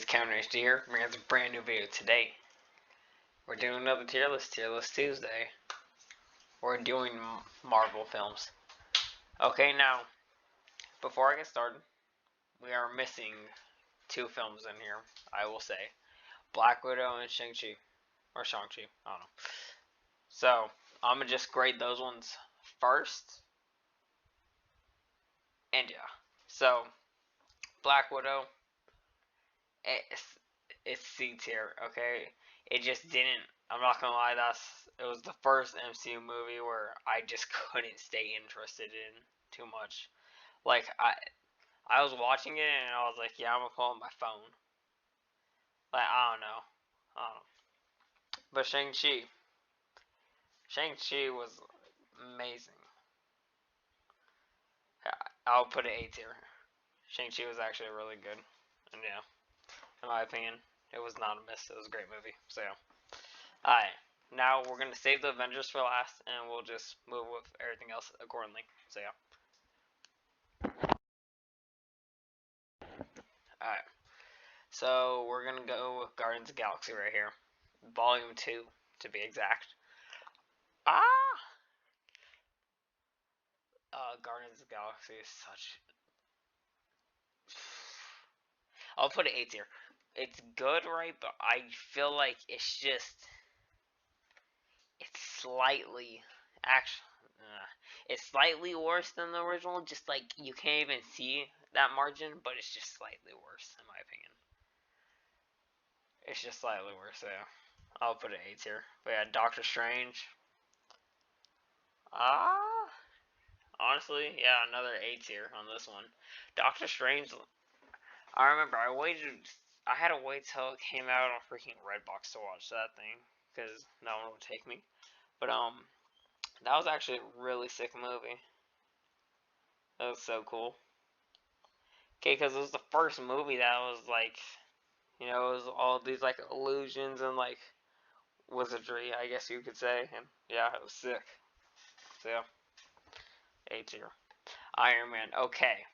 it's Counter HD here, bringing us a brand new video today. We're doing another tier list Tuesday. We're doing Marvel films. Okay, now, before I get started, we are missing two films in here, I will say. Black Widow and Shang-Chi. Or Shang-Chi, I don't know. So, I'm going to just grade those ones first. And yeah. So, Black Widow, it's C tier, okay? It just didn't, I'm not gonna lie, it was the first MCU movie where I just couldn't stay interested in too much. Like, I was watching it and I was like, yeah, I'm gonna pull up my phone. Like, I don't know. But Shang-Chi was amazing. I'll put it A tier. Shang-Chi was actually really good. And yeah, in my opinion, it was not a miss. It was a great movie. So yeah. Alright, now we're going to save the Avengers for last, and we'll just move with everything else accordingly. So yeah. Alright, so we're going to go with Guardians of the Galaxy right here. Volume 2, to be exact. Guardians of the Galaxy is such... I'll put it A tier. It's good, right? But I feel like it's just... It's slightly... it's slightly worse than the original. Just like, you can't even see that margin, but it's just slightly worse, in my opinion. It's just slightly worse, so I'll put it A tier. But yeah, Doctor Strange. Honestly, yeah, another A tier on this one. Doctor Strange, I remember I had to wait till it came out on freaking Redbox to watch that thing, because no one would take me. But, that was actually a really sick movie. That was so cool. Okay, because it was the first movie that was like, you know, it was all these like illusions and like wizardry, I guess you could say. And yeah, it was sick. So yeah, A tier. Iron Man. Okay,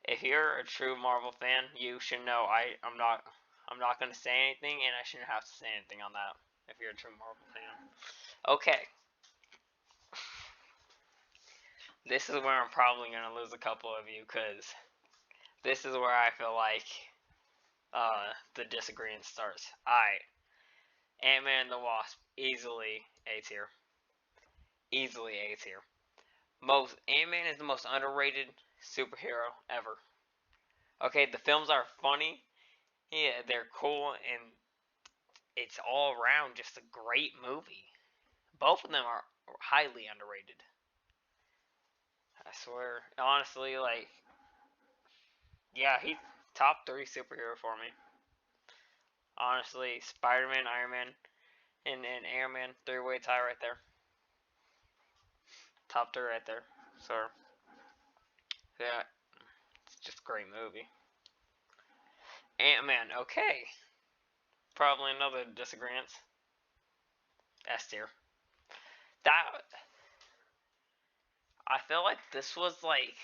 if you're a true Marvel fan, you should know I'm not gonna say anything, and I shouldn't have to say anything on that. If you're a true Marvel fan. Okay. This is where I'm probably gonna lose a couple of you, cause this is where I feel like the disagreement starts. Alright. Ant-Man and the Wasp, easily A tier. Easily A tier. Ant-Man is the most underrated superhero ever. Okay, the films are funny. Yeah, they're cool, and it's all around just a great movie. Both of them are highly underrated. I swear. Honestly, like, yeah, he's top 3 superhero for me. Honestly, Spider-Man, Iron Man, and Iron Man, 3-way tie right there. Top 3 right there. So, yeah, it's just a great movie. Ant-Man, okay. Probably another disagreement. S tier. I feel like this was like,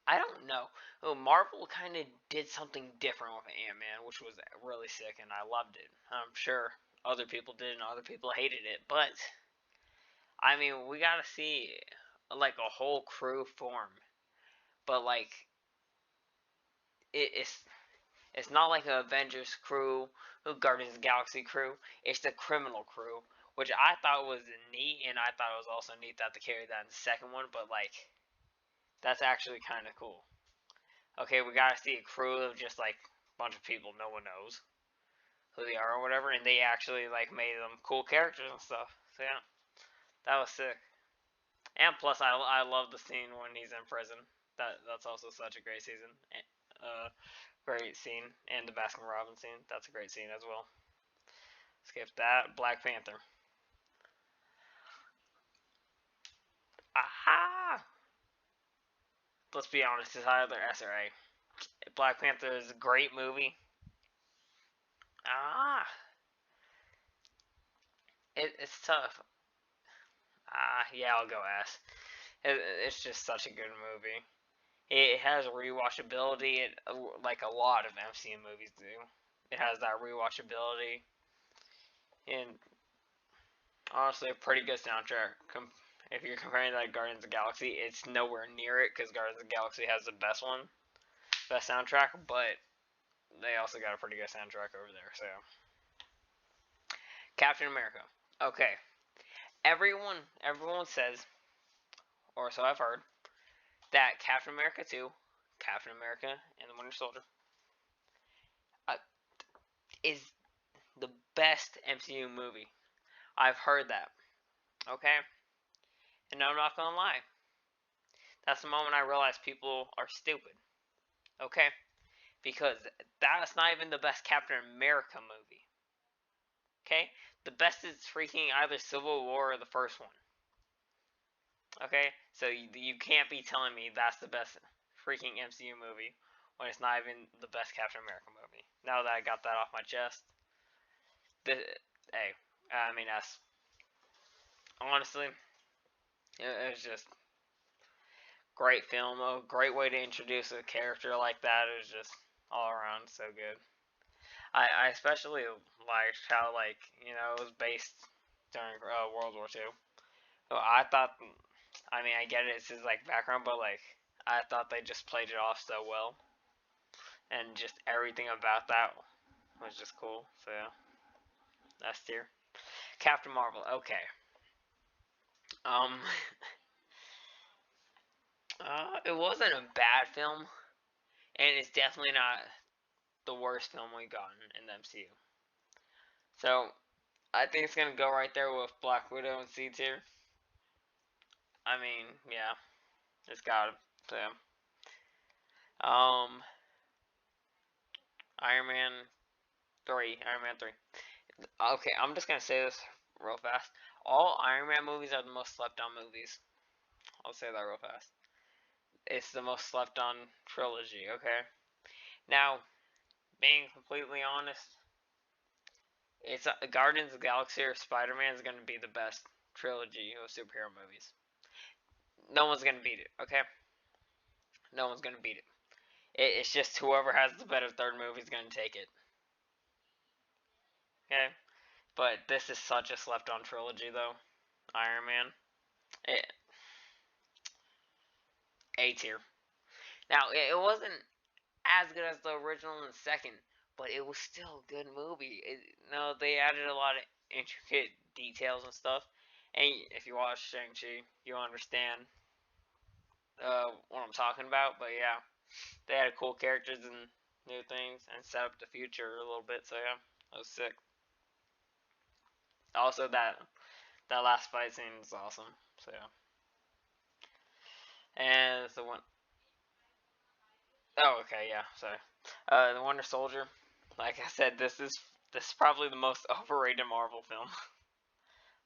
I don't know. Marvel kind of did something different with Ant-Man, which was really sick, and I loved it. I'm sure other people did, and other people hated it, but I mean, we gotta see like a whole crew form, but like it's not like an Avengers crew, Guardians of the Galaxy crew. It's the criminal crew, which I thought was neat, and I thought it was also neat that they carried that in the second one, but like, that's actually kind of cool. Okay, we gotta see a crew of just like a bunch of people no one knows who they are or whatever, and they actually like made them cool characters and stuff. So yeah, that was sick. And plus, I love the scene when he's in prison. That's also such a great season. Great scene, and the Baskin Robbins scene. That's a great scene as well. Skip that. Black Panther. Aha! Let's be honest, it's either S or A. Black Panther is a great movie. It's tough. Yeah, I'll go S. It's just such a good movie. It has rewatchability, like a lot of MCU movies do. It has that rewatchability, and honestly, a pretty good soundtrack. If you're comparing that to Guardians of the Galaxy, it's nowhere near it because Guardians of the Galaxy has the best soundtrack, but they also got a pretty good soundtrack over there. So, Captain America. Okay, everyone says, or so I've heard, that Captain America 2, Captain America and the Winter Soldier, uh, is the best MCU movie. I've heard that. Okay, and I'm not gonna lie. That's the moment I realized people are stupid. Okay, because that's not even the best Captain America movie. Okay, the best is freaking either Civil War or the first one. Okay, so you can't be telling me that's the best freaking MCU movie when it's not even the best Captain America movie. Now that I got that off my chest, the, hey, I mean that's honestly, it was just great film. A great way to introduce a character like that. It was just all around so good. I especially liked how it was based during World War II. So I thought, I mean, I get it, it's his background, but I thought they just played it off so well, and just everything about that was just cool. So yeah, that's tier. Captain Marvel. Okay. Um, it wasn't a bad film, and it's definitely not the worst film we've gotten in the MCU. So I think it's gonna go right there with Black Widow and C tier. I mean, yeah, it's got it. So, um, Iron Man 3, Iron Man 3. Okay, I'm just gonna say this real fast. All Iron Man movies are the most slept on movies. I'll say that real fast. It's the most slept on trilogy, okay? Now, being completely honest, it's Guardians of the Galaxy or Spider-Man is going to be the best trilogy of superhero movies. No one's going to beat it, okay? No one's going to beat it. It's just whoever has the better third movie is going to take it. Okay? But this is such a slept on trilogy, though. Iron Man. It, A tier. Now, it wasn't as good as the original and the second, but it was still a good movie. They added a lot of intricate details and stuff. And if you watch Shang-Chi, you'll understand what I'm talking about. But yeah, they added cool characters and new things and set up the future a little bit. So yeah, that was sick. Also, that last fight scene is awesome. So yeah, and the one oh okay, yeah, sorry. The Winter Soldier. Like I said, this is probably the most overrated Marvel film.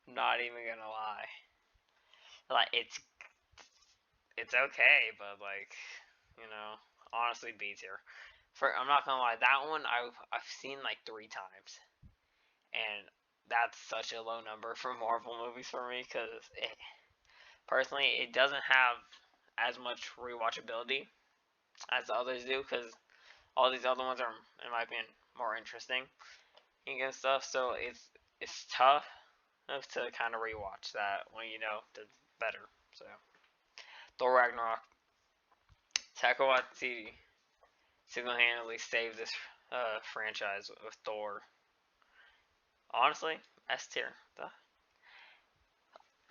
I'm not even gonna lie. Like it's okay, but honestly, B tier. I'm not gonna lie, that one I've seen like 3 times, and that's such a low number for Marvel movies for me because personally it doesn't have as much rewatchability as the others do because all these other ones are, in my opinion, more interesting and stuff. So it's tough to kind of rewatch that when you know the better. So Thor Ragnarok, Taika Waititi single-handedly saved this franchise with Thor. Honestly, S tier.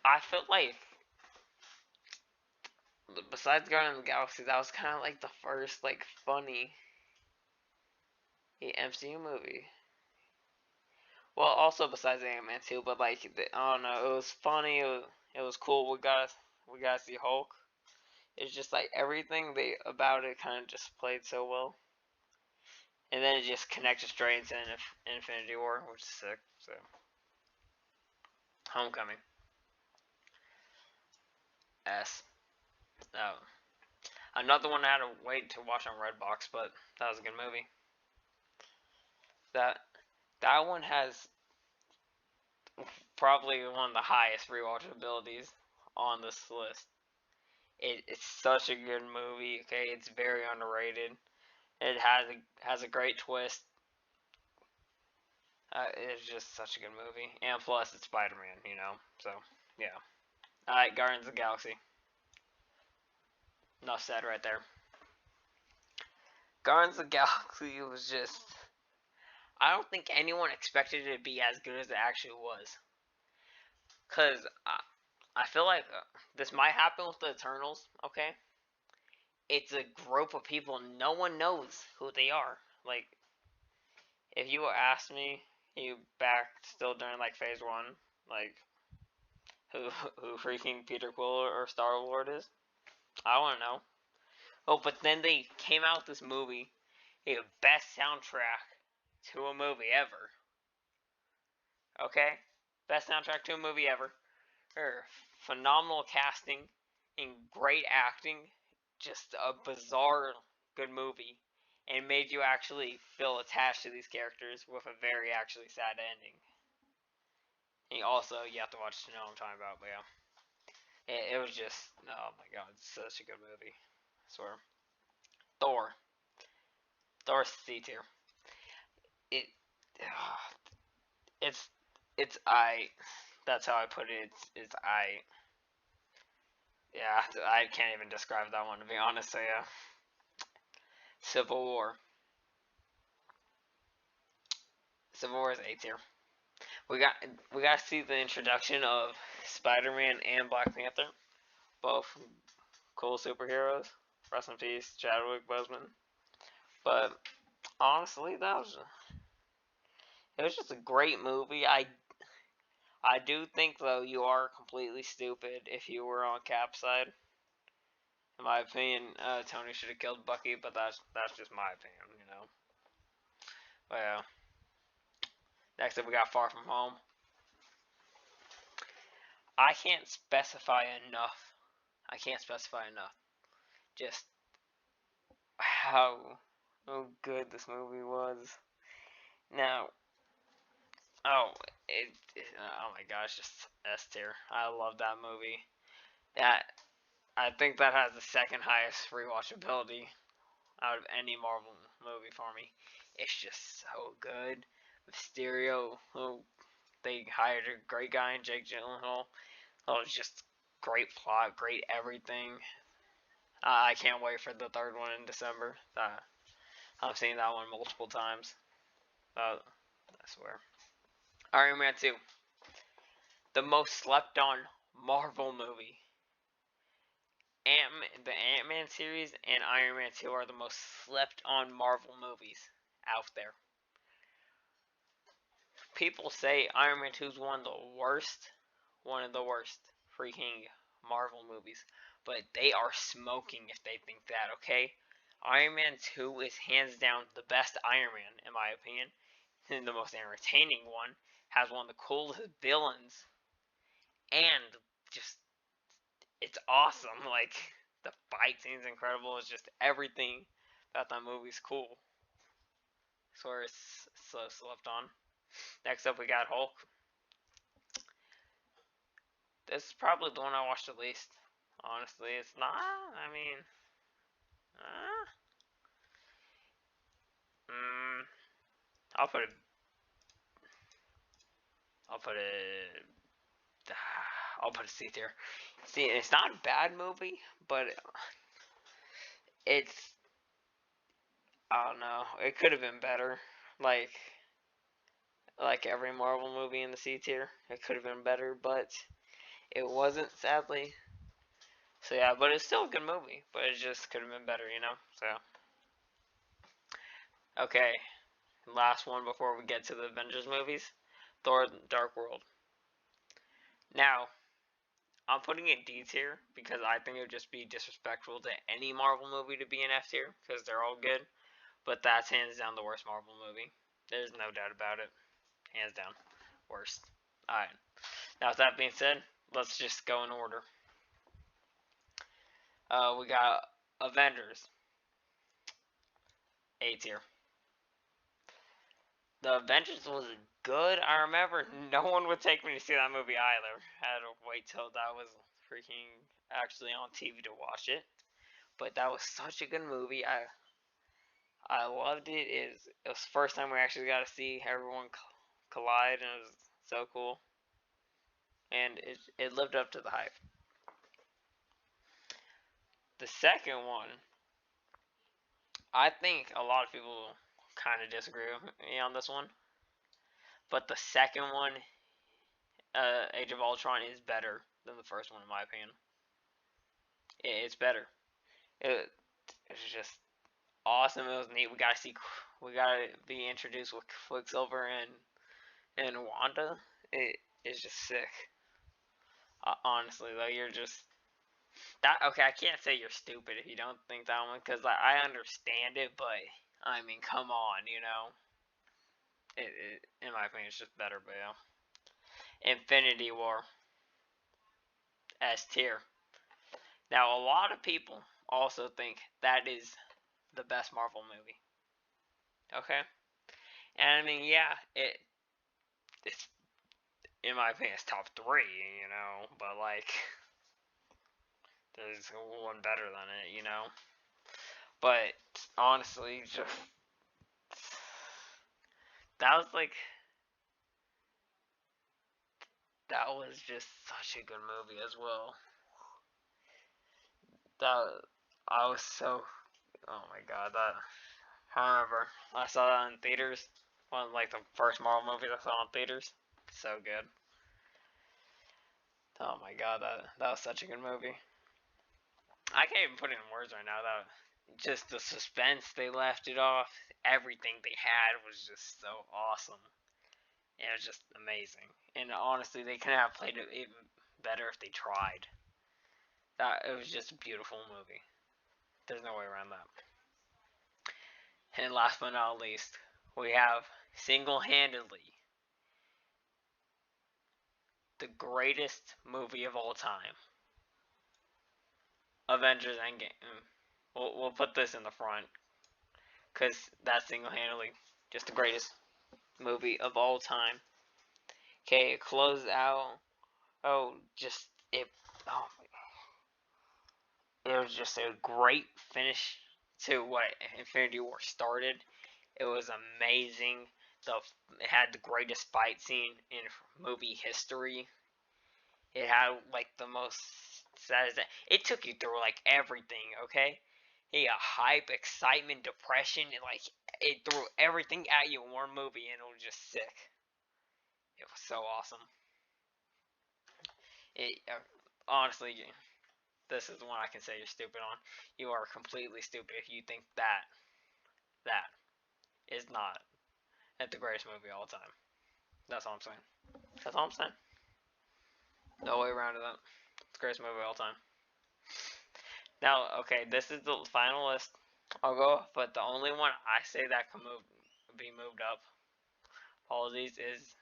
I felt like besides Guardians of the Galaxy, that was kind of like the first funny MCU movie. Well, also besides Ant-Man 2, but I don't know, it was funny. It was cool. We got to see Hulk. It's just everything about it kind of just played so well, and then it just connected straight into Infinity War, which is sick. So Homecoming. S. Oh, another one I had to wait to watch on Redbox, but that was a good movie. That that one has probably one of the highest rewatchabilities on this list. It's such a good movie. Okay, it's very underrated. It has a great twist. It's just such a good movie, and plus it's Spider-Man, you know. So yeah. All right, Guardians of the Galaxy. Enough said right there. Guardians of the Galaxy was just. I don't think anyone expected it to be as good as it actually was. Cause I feel like this might happen with the Eternals. Okay, it's a group of people no one knows who they are. Like, if you asked me, you back still during like Phase One, like who freaking Peter Quill or Star Lord is, I want to know. Oh, but then they came out with this movie, a best soundtrack to a movie ever. Okay, best soundtrack to a movie ever. Phenomenal casting and great acting. Just a bizarre good movie, and made you actually feel attached to these characters with a very actually sad ending. And also, you have to watch to know what I'm talking about, but yeah. It was just, oh my god, it's such a good movie. I swear. Thor. Thor's C tier. It, it's, it's I. That's how I put it. It's I. Yeah, I can't even describe that one to be honest. So yeah. Civil War. Civil War is A tier. We got we got to see the introduction of Spider-Man and Black Panther, both cool superheroes. Rest in peace, Chadwick Boseman. But honestly, it was just a great movie. I do think though you are completely stupid if you were on Cap's side. In my opinion, Tony should have killed Bucky, but that's just my opinion, you know. But yeah. Next up, we got Far From Home. I can't specify enough. I can't specify enough. Just how good this movie was. Now, oh, oh my gosh, just S tier. I love that movie. That I think that has the second highest rewatchability out of any Marvel movie for me. It's just so good. Mysterio, oh, they hired a great guy in Jake Gyllenhaal. Oh, it's just great plot, great everything. I can't wait for the third one in December. I've seen that one multiple times. I swear. Iron Man 2, the most slept on Marvel movie. The Ant-Man series and Iron Man 2 are the most slept on Marvel movies out there. People say Iron Man 2 is one of the worst freaking Marvel movies, but they are smoking if they think that, okay? Iron Man 2 is hands down the best Iron Man, in my opinion, and the most entertaining one, has one of the coolest villains, and just, it's awesome. Like, the fight scene's incredible, it's just everything about that movie's cool. So it's so slept on. Next up, we got Hulk. This is probably the one I watched the least. Honestly, it's not. I mean, uh, mm, I'll put it. I'll put it. I'll put a C tier. See, it's not a bad movie, but it's. I don't know. It could have been better. Like, like every Marvel movie in the C tier, it could have been better, but it wasn't, sadly. So yeah, but it's still a good movie, but it just could have been better, you know. So okay, last one before we get to the Avengers movies, Thor: Dark World. Now, I'm putting it D tier because I think it would just be disrespectful to any Marvel movie to be in F tier because they're all good. But that's hands down the worst Marvel movie. There's no doubt about it. Hands down, worst. All right. Now with that being said, let's just go in order. We got Avengers, A tier. The Avengers was good. I remember no one would take me to see that movie either. I had to wait till that was freaking actually on TV to watch it. But that was such a good movie. I loved it. It was the first time we actually got to see everyone collide, and it was so cool. And it lived up to the hype. The second one, I think a lot of people kind of disagree with me on this one. But the second one, Age of Ultron, is better than the first one in my opinion. It's better. It's just awesome. It was neat. We got to be introduced with Quicksilver and Wanda. It's just sick. Honestly, though, you're just that. Okay, I can't say you're stupid if you don't think that one, because I understand it, but I mean, come on, you know. In my opinion, it's just better, but yeah. Infinity War, S tier. Now, a lot of people also think that is the best Marvel movie. Okay, and I mean, yeah, it's in my opinion, it's top 3, you know, but like, there's one better than it, you know. But honestly, just that was like that was just such a good movie as well. That I was so oh my god that I remember I saw that in theaters. One of like the first Marvel movies I saw in theaters. So good. Oh my god, that was such a good movie. I can't even put it in words right now. That just the suspense they left it off. Everything they had was just so awesome. It was just amazing. And honestly, they could have played it even better if they tried. That it was just a beautiful movie. There's no way around that. And last but not least, we have single-handedly the greatest movie of all time. Avengers Endgame. We'll put this in the front because that's single-handedly just the greatest movie of all time. Okay, it closed out. Oh, just it. Oh my. It was just a great finish to what Infinity War started. It was amazing. It had the greatest fight scene in movie history. It had like the most satisfying. It took you through like everything. Okay, yeah, hype, excitement, depression, and like it threw everything at you in one movie, and it was just sick. It was so awesome. It honestly, this is the one I can say you're stupid on. You are completely stupid if you think that is not the greatest movie of all time. That's all I'm saying. That's all I'm saying. No way around it. It's the greatest movie of all time. Now, okay, this is the final list. I'll go, but the only one I say that can be moved up. Apologies, is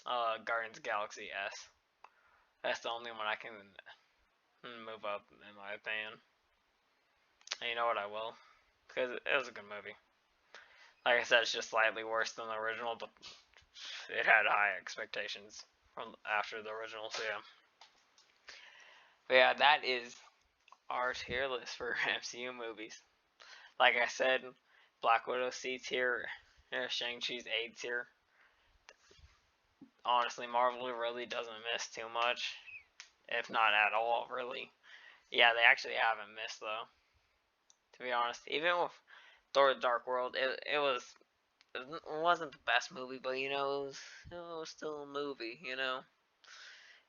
Guardians of the Galaxy S. That's the only one I can move up, in my opinion. And you know what, I will, because it was a good movie. Like I said, it's just slightly worse than the original, but it had high expectations from after the original, so yeah. But yeah, that is our tier list for MCU movies. Like I said, Black Widow C tier, Shang-Chi's A tier. Honestly, Marvel really doesn't miss too much, if not at all, really. Yeah, they actually haven't missed though. To be honest, even with Thor: The Dark World, it wasn't the best movie, but you know, it was still a movie, you know.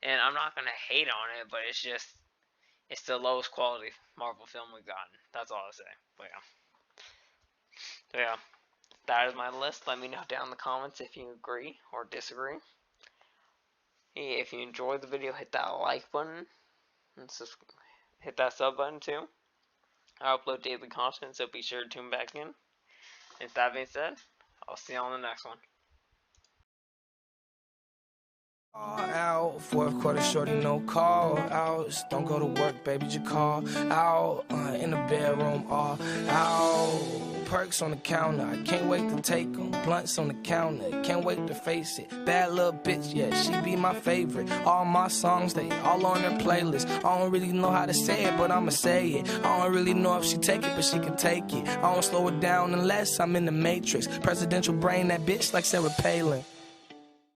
And I'm not gonna hate on it, but it's the lowest quality Marvel film we've gotten. That's all I'll say. But yeah, that is my list. Let me know down in the comments if you agree or disagree. Hey, if you enjoyed the video, hit that like button and hit that sub button too. I upload daily content, so be sure to tune back in. And with that being said, I'll see you on the next one. Out, fourth quarter shorty, no call outs. Don't go to work, baby, just call out. In the bedroom, all out. perks on the counter, I can't wait to take them. Blunts on the counter, can't wait to face it. Bad little bitch, yeah, she be my favorite. All my songs, they all on her playlist. I don't really know how to say it, but I'ma say it. I don't really know if she take it, but she can take it. I don't slow it down unless I'm in the Matrix. Presidential brain, that bitch like Sarah Palin.